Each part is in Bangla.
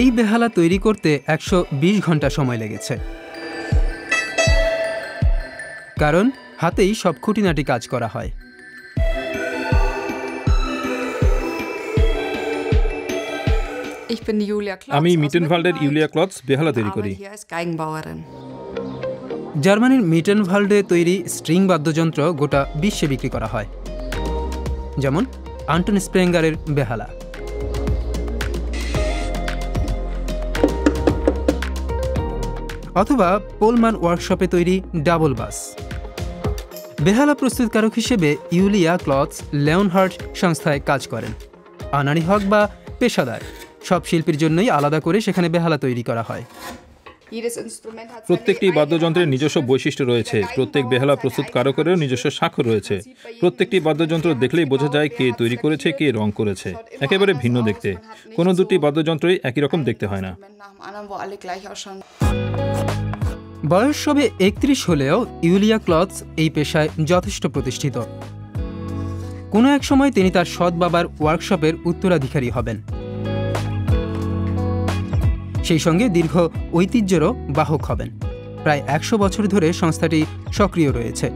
এই বেহালা তৈরি করতে 120 ঘন্টা সময় লেগেছে, কারণ হাতেই সব খুঁটিনাটি কাজ করা হয়। আমি মিটেনভাল্ডের ইউলিয়া ক্লৎস বেহালা তৈরি করি। জার্মানির মিটেনভাল্ডে তৈরি স্ট্রিং বাদ্যযন্ত্র গোটা বিশ্বে বিক্রি করা হয়, যেমন আন্টন স্প্রেঙ্গারের বেহালা। অথবা পোলমান ওয়ার্কশপে তৈরি ডাবল বাস। বেহালা প্রস্তুতকারক হিসেবে ইউলিয়া ক্লৎস লেওনহার্ট সংস্থায় কাজ করেন। আনাড়ি হক বা পেশাদার সব শিল্পীর জন্যই আলাদা করে সেখানে বেহালা তৈরি করা হয়। প্রত্যেকটি বাদ্যযন্ত্রের নিজস্ব বৈশিষ্ট্য রয়েছে, প্রত্যেক বেহালা প্রস্তুতকারকেরও নিজস্ব স্বাক্ষর রয়েছে। প্রত্যেকটি বাদ্যযন্ত্র দেখলেই বোঝা যায় কে তৈরি করেছে, কে রং করেছে। একেবারে ভিন্ন দেখতে, কোনো দুটি বাদ্যযন্ত্রই একই রকম দেখতে হয় না। বয়স সবে 31 হলেও ইউলিয়া ক্লৎস এই পেশায় যথেষ্ট প্রতিষ্ঠিত। কোনো এক সময় তিনি তার সৎ বাবার ওয়ার্কশপের উত্তরাধিকারী হবেন। সেই সঙ্গে দীর্ঘ ঐতিহ্যেরও বাহক হবেন। প্রায় 100 বছর ধরে সংস্থাটি সক্রিয় রয়েছে।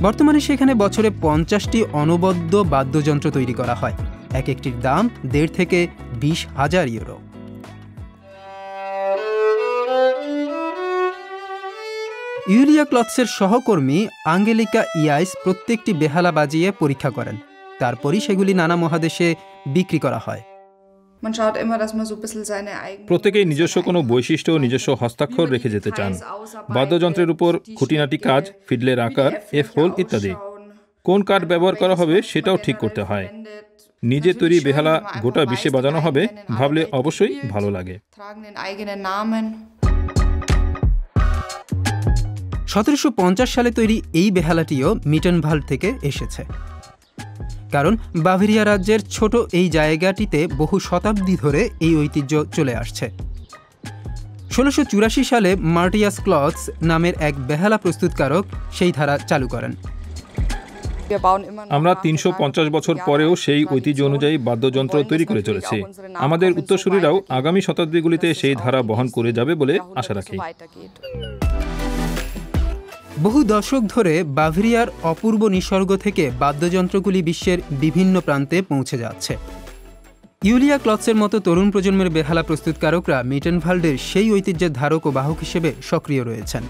বর্তমানে সেখানে বছরে 50টি অনবদ্য বাদ্যযন্ত্র তৈরি করা হয়। এক একটির দাম 1.5 থেকে 20,000 ইউরো। ইউলিয়া ক্লৎসের সহকর্মী আঙ্গেলিকা ইয়াইস প্রত্যেকটি বেহালা বাজিয়ে পরীক্ষা করেন, তারপরই সেগুলি নানা মহাদেশে বিক্রি করা হয়। প্রত্যেকেই নিজস্ব কোনো বৈশিষ্ট্য, নিজস্ব হস্তাক্ষর রেখে যেতে চান। বাদ্যযন্ত্রের উপর খুঁটিনাটি কাজ, ফিডলের আকার, এফ হোল ইত্যাদি। কোন কাঠ ব্যবহার করা হবে সেটাও ঠিক করতে হয়। নিজে তৈরি বেহালা গোটা বিশ্বে বাজানো হবে ভাবলে অবশ্যই ভালো লাগে। 1750 সালে তৈরি এই বেহালাটিও মিটেনভাল্ড থেকে এসেছে, কারণ বাভারিয়া রাজ্যের ছোট এই জায়গাটিতে বহু শতাব্দী ধরে এই ঐতিহ্য চলে আসছে। 1684 সালে মার্টিয়াস ক্লৎস নামের এক বেহালা প্রস্তুতকারক সেই ধারা চালু করেন। আমরা 350 বছর পরেও সেই ঐতিহ্য অনুযায়ী বাদ্যযন্ত্র তৈরি করে চলেছি। আমাদের উত্তরসূরিরাও আগামী শতাব্দীগুলিতে সেই ধারা বহন করে যাবে বলে আশা রাখি। বহু দশক ধরে বাভারিয়ার অপূর্ব নিসর্গ থেকে বাদ্যযন্ত্রগুলি বিশ্বের বিভিন্ন প্রান্তে পৌঁছে যাচ্ছে। ইউলিয়া ক্লৎসের মতো তরুণ প্রজন্মের বেহালা প্রস্তুতকারকরা মিটেনভাল্ডের সেই ঐতিহ্যের ধারক ও বাহক হিসেবে সক্রিয় রয়েছেন।